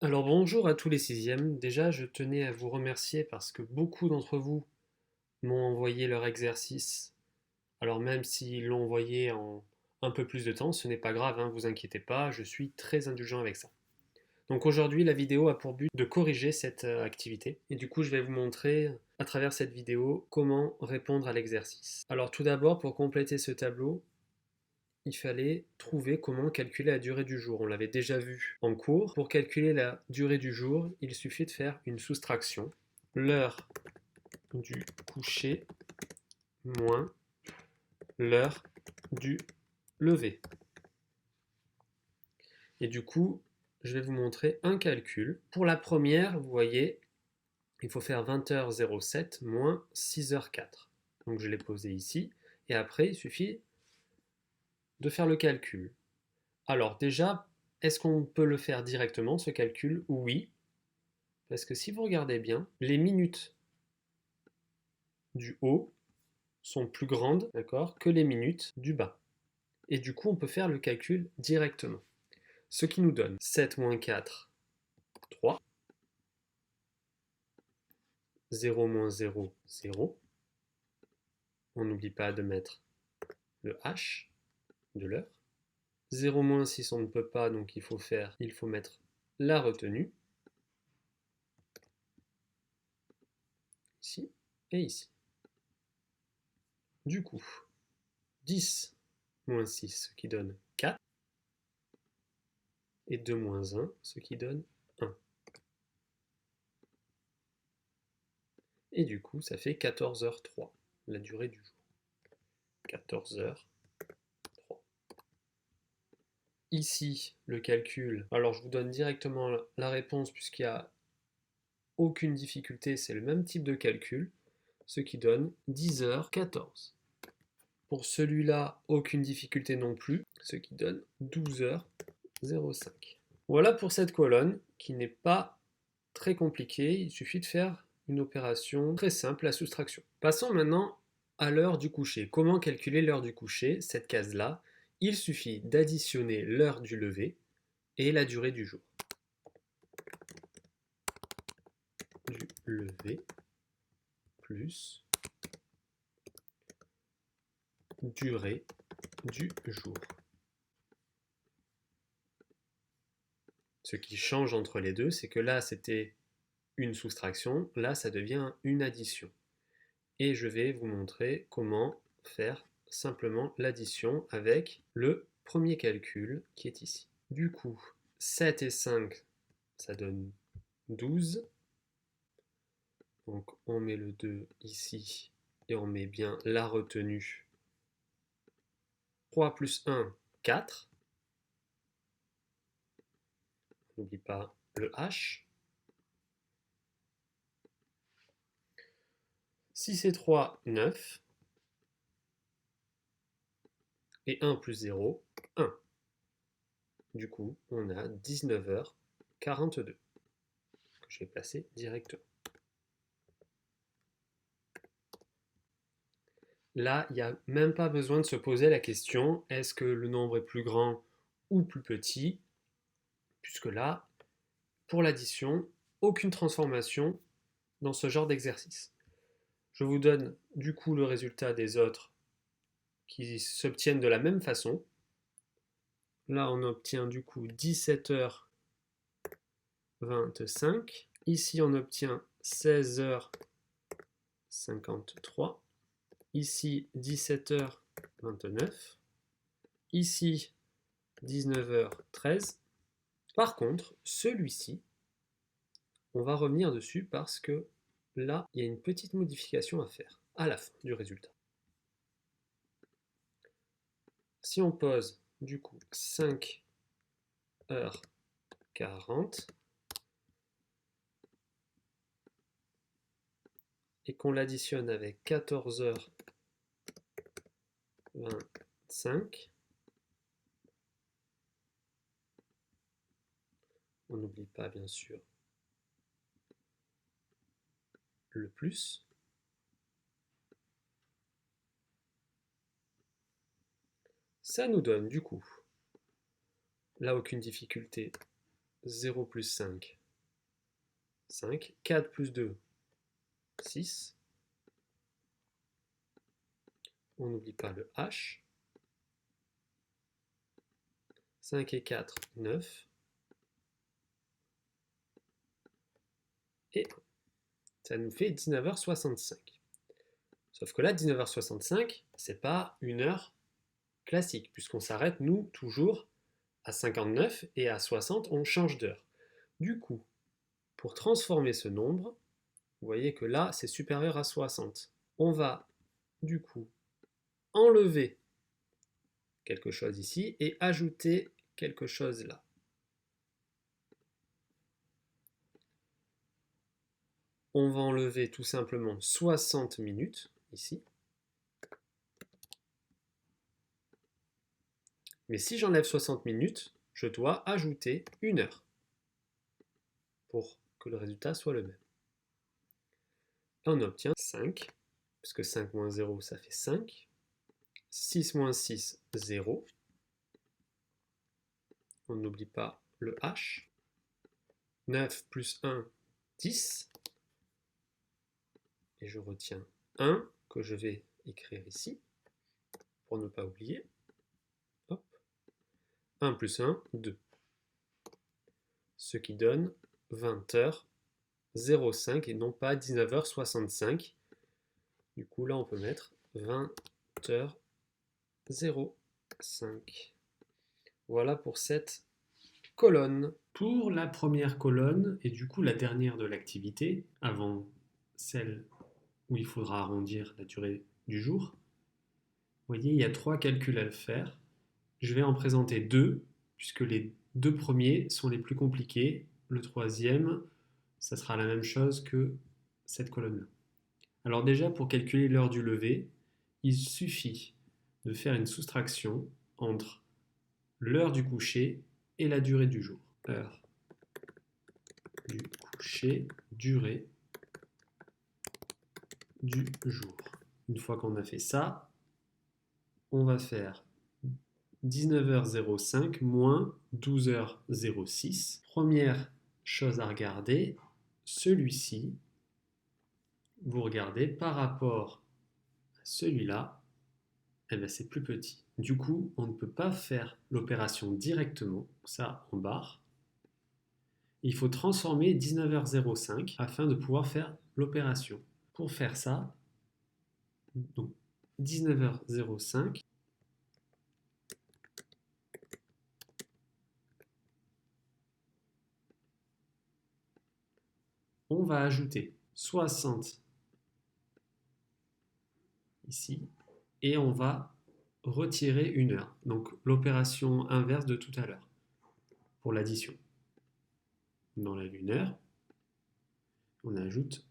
Alors bonjour à tous les sixièmes. Déjà, je tenais à vous remercier parce que beaucoup d'entre vous m'ont envoyé leur exercice. Alors même s'ils l'ont envoyé en un peu plus de temps, ce n'est pas grave, hein, vous inquiétez pas, je suis très indulgent avec ça. Donc aujourd'hui, la vidéo a pour but de corriger cette activité. Et du coup, je vais vous montrer à travers cette vidéo comment répondre à l'exercice. Alors tout d'abord, pour compléter ce tableau, il fallait trouver comment calculer la durée du jour. On l'avait déjà vu en cours. Pour calculer la durée du jour, il suffit de faire une soustraction. L'heure du coucher moins l'heure du lever. Et du coup, je vais vous montrer un calcul. Pour la première, vous voyez, il faut faire 20h07 moins 6h04. Donc je l'ai posé ici. Et après, il suffit de faire le calcul. Alors déjà, est-ce qu'on peut le faire directement, ce calcul? Oui, parce que si vous regardez bien, les minutes du haut sont plus grandes, d'accord, que les minutes du bas. Et du coup, on peut faire le calcul directement. Ce qui nous donne 7 moins 4, 3. 0 moins 0, 0. On n'oublie pas de mettre le H de l'heure. 0 moins 6, on ne peut pas, donc il faut mettre la retenue, ici et ici. Du coup, 10 moins 6, ce qui donne 4, et 2 moins 1, ce qui donne 1. Et du coup, ça fait 14h03, la durée du jour. 14h03. Ici, le calcul, alors je vous donne directement la réponse puisqu'il n'y a aucune difficulté, c'est le même type de calcul, ce qui donne 10h14. Pour celui-là, aucune difficulté non plus, ce qui donne 12h05. Voilà pour cette colonne qui n'est pas très compliquée, il suffit de faire une opération très simple, la soustraction. Passons maintenant à l'heure du coucher. Comment calculer l'heure du coucher? Cette case-là, il suffit d'additionner l'heure du lever et la durée du jour. Du lever plus durée du jour. Ce qui change entre les deux, c'est que là, c'était une soustraction, là, ça devient une addition. Et je vais vous montrer comment faire simplement l'addition avec le premier calcul qui est ici. Du coup, 7 et 5, ça donne 12. Donc on met le 2 ici et on met bien la retenue. 3 plus 1, 4. N'oublie pas le H. 6 et 3, 9. Et 1 plus 0, 1. Du coup, on a 19h42 que je vais placer directement. Là, il n'y a même pas besoin de se poser la question, est-ce que le nombre est plus grand ou plus petit? Puisque là, pour l'addition, aucune transformation dans ce genre d'exercice. Je vous donne du coup le résultat des autres qui s'obtiennent de la même façon. Là, on obtient du coup 17h25. Ici, on obtient 16h53. Ici, 17h29. Ici, 19h13. Par contre, celui-ci, on va revenir dessus parce que là, il y a une petite modification à faire à la fin du résultat. Si on pose du coup 5h40 et qu'on l'additionne avec 14h25, on n'oublie pas bien sûr le plus, ça nous donne du coup, là aucune difficulté, 0 plus 5, 5. 4 plus 2, 6. On n'oublie pas le H. 5 et 4, 9. Et ça nous fait 19h65. Sauf que là, 19h65, c'est pas une heure classique, puisqu'on s'arrête, nous, toujours à 59 et à 60, on change d'heure. Du coup, pour transformer ce nombre, vous voyez que là, c'est supérieur à 60. On va, du coup, enlever quelque chose ici et ajouter quelque chose là. On va enlever tout simplement 60 minutes ici. Mais si j'enlève 60 minutes, je dois ajouter une heure pour que le résultat soit le même. Et on obtient 5, parce que 5 moins 0, ça fait 5. 6 moins 6, 0. On n'oublie pas le H. 9 plus 1, 10. Et je retiens 1 que je vais écrire ici pour ne pas oublier. Hop. 1 plus 1, 2. Ce qui donne 20h05 et non pas 19h65. Du coup, là, on peut mettre 20h05. Voilà pour cette colonne. Pour la première colonne, et du coup la dernière de l'activité, avant celle où il faudra arrondir la durée du jour, vous voyez, il y a 3 calculs à le faire. Je vais en présenter 2, puisque les 2 premiers sont les plus compliqués. Le troisième, ça sera la même chose que cette colonne-là. Alors déjà, pour calculer l'heure du lever, il suffit de faire une soustraction entre l'heure du coucher et la durée du jour. Heure du coucher, durée du jour. Une fois qu'on a fait ça, on va faire 19h05 moins 12h06. Première chose à regarder, celui-ci, vous regardez par rapport à celui-là, eh bien c'est plus petit. Du coup, on ne peut pas faire l'opération directement, ça en barre. Il faut transformer 19h05 afin de pouvoir faire l'opération. Pour faire ça, donc 19h05, on va ajouter 60 ici et on va retirer une heure. Donc l'opération inverse de tout à l'heure pour l'addition. On enlève une heure, on ajoute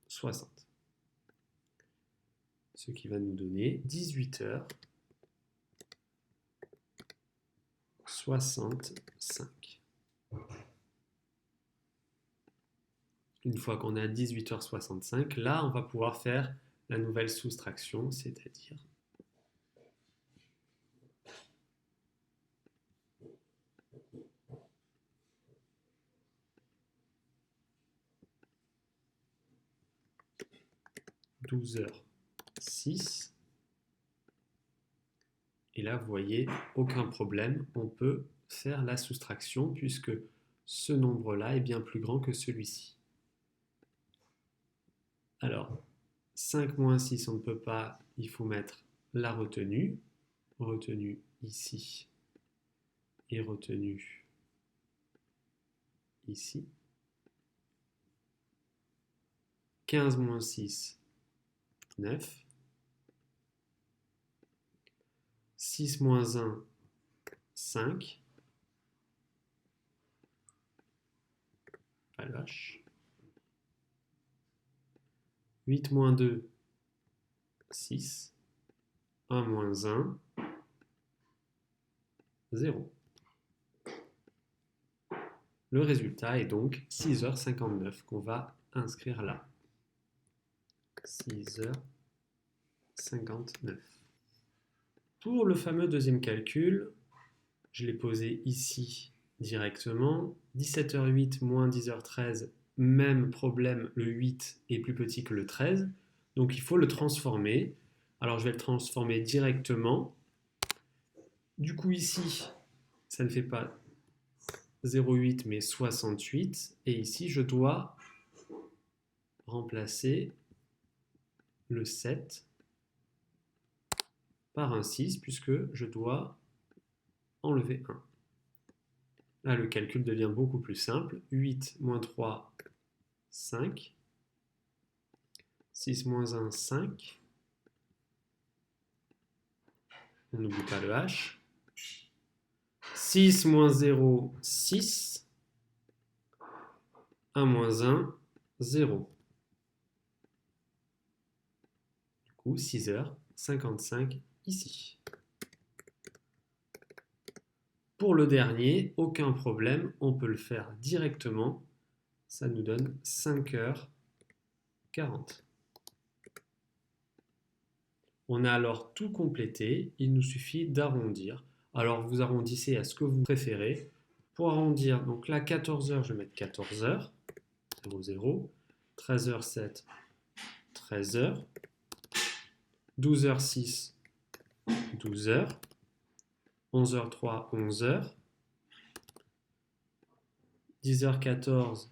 60. Ce qui va nous donner 18h65. Une fois qu'on a 18h65, là on va pouvoir faire la nouvelle soustraction, c'est-à-dire 12h06. Et là, vous voyez, aucun problème, on peut faire la soustraction puisque ce nombre-là est bien plus grand que celui-ci. Alors, 5 moins 6, on ne peut pas, il faut mettre la retenue. Retenue ici et retenue ici. 15 moins 6, 9. 6 moins 1, 5. Pas le H. 8 moins 2, 6. 1 moins 1, 0. Le résultat est donc 6h59 qu'on va inscrire là. 6h59. Pour le fameux deuxième calcul, je l'ai posé ici directement. 17h08 moins 10h13, même problème, le 8 est plus petit que le 13. Donc il faut le transformer. Alors je vais le transformer directement. Du coup ici, ça ne fait pas 0,8 mais 68. Et ici, je dois remplacer le 7 par un 6 puisque je dois enlever 1. Là, le calcul devient beaucoup plus simple. 8 moins 3, 5. 6 moins 1, 5. On n'oublie pas le H. 6 moins 0, 6. 1 moins 1, 0. Du coup, 6h55 ici. Pour le dernier, aucun problème, on peut le faire directement. Ça nous donne 5h40. On a alors tout complété, il nous suffit d'arrondir. Alors vous arrondissez à ce que vous préférez. Pour arrondir, donc là 14h, je vais mettre 14h, 0, 0. 13h07, 13h. 12h06, 12h. 11h03, 11h. 10h14,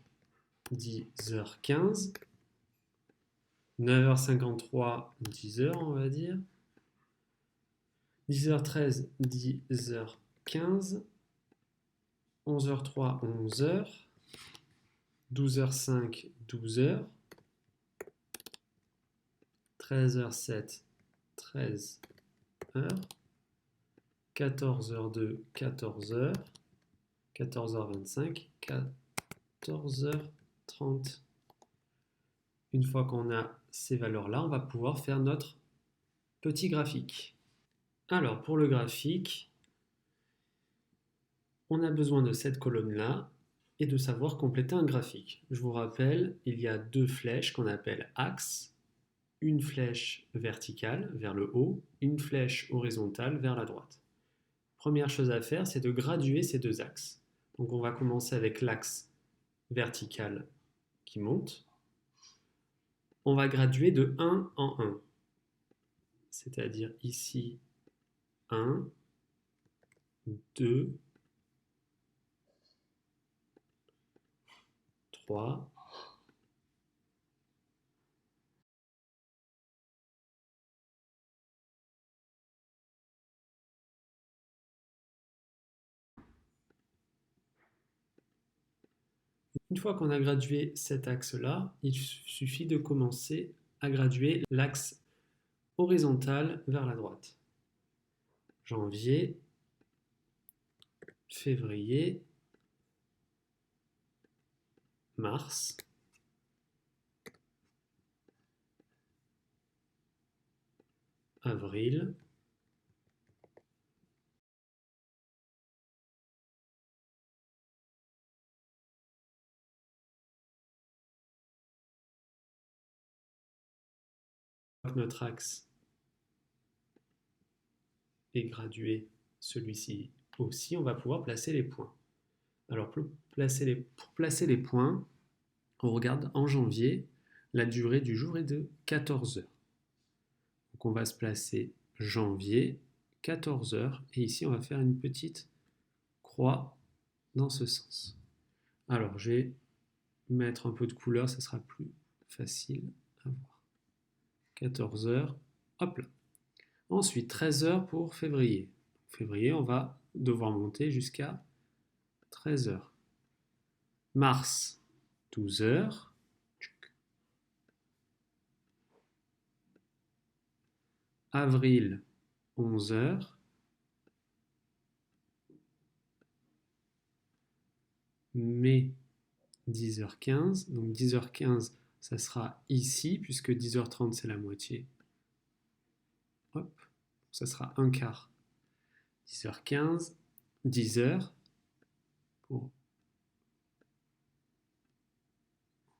10h15. 9h53, 10h on va dire. 10h13, 10h15. 11h03, 11h. 12h05, 12h. 13h07, 13h. 14h02, 14h. 14h25, 14h30. Une fois qu'on a ces valeurs-là, on va pouvoir faire notre petit graphique. Alors, pour le graphique, on a besoin de cette colonne-là et de savoir compléter un graphique. Je vous rappelle, il y a deux flèches qu'on appelle axes. Une flèche verticale vers le haut, une flèche horizontale vers la droite. Première chose à faire, c'est de graduer ces deux axes. Donc on va commencer avec l'axe vertical qui monte. On va graduer de 1 en 1. C'est-à-dire ici 1, 2, 3, 1 fois qu'on a gradué cet axe-là, il suffit de commencer à graduer l'axe horizontal vers la droite. Janvier, février, mars, avril, notre axe est gradué, celui-ci aussi, on va pouvoir placer les points. Alors pour placer les points, on regarde en janvier, la durée du jour est de 14 heures. Donc on va se placer janvier, 14 heures, et ici on va faire une petite croix dans ce sens. Alors je vais mettre un peu de couleur, ça sera plus facile à voir. 14 heures, hop là. Ensuite 13 heures pour février. Février, on va devoir monter jusqu'à 13 heures. Mars, 12 heures. Avril, 11 heures. Mai, 10h15. Donc 10h15, ça sera ici, puisque 10h30, c'est la moitié. Hop, ça sera un quart. 10h15, 10h. Pour...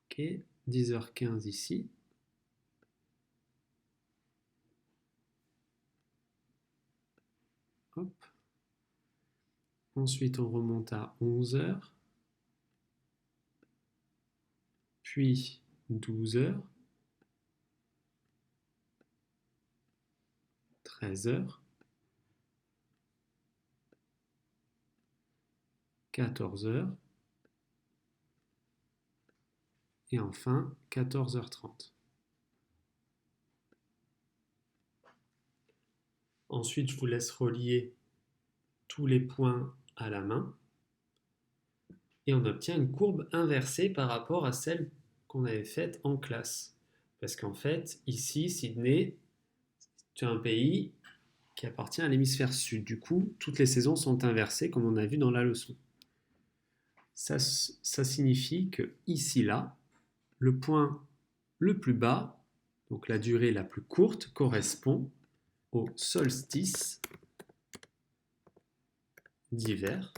Ok, 10h15 ici. Hop. Ensuite, on remonte à 11 heures, puis 12 heures, 13 heures, 14 heures, et enfin 14h30. Ensuite, je vous laisse relier tous les points à la main et on obtient une courbe inversée par rapport à celle qu'on avait faite en classe. Parce qu'en fait, ici, Sydney, c'est un pays qui appartient à l'hémisphère sud. Du coup, toutes les saisons sont inversées comme on a vu dans la leçon. Ça signifie que ici, là, le point le plus bas, donc la durée la plus courte, correspond au solstice d'hiver.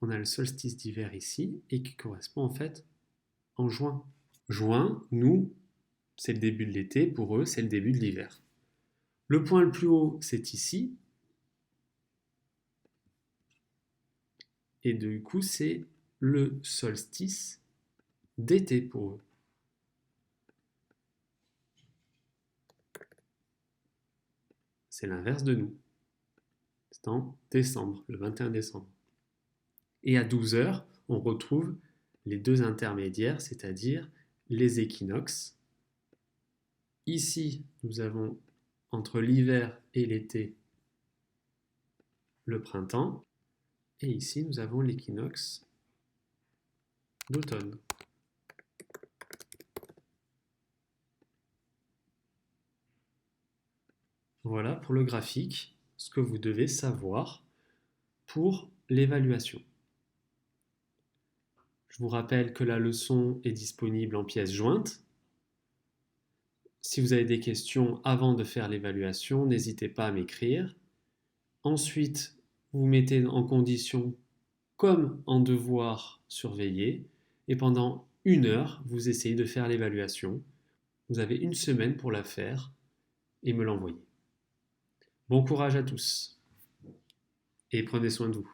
On a le solstice d'hiver ici et qui correspond en fait en juin. Juin, nous, c'est le début de l'été, pour eux, c'est le début de l'hiver. Le point le plus haut, c'est ici. Et du coup, c'est le solstice d'été pour eux. C'est l'inverse de nous. C'est en décembre, le 21 décembre. Et à 12 heures, on retrouve les deux intermédiaires, c'est-à-dire les équinoxes. Ici, nous avons entre l'hiver et l'été le printemps. Et ici, nous avons l'équinoxe d'automne. Voilà pour le graphique, ce que vous devez savoir pour l'évaluation. Je vous rappelle que la leçon est disponible en pièces jointes. Si vous avez des questions avant de faire l'évaluation, n'hésitez pas à m'écrire. Ensuite, vous mettez en condition comme en devoir surveillé et pendant 1 heure, vous essayez de faire l'évaluation. Vous avez 1 semaine pour la faire et me l'envoyer. Bon courage à tous et prenez soin de vous.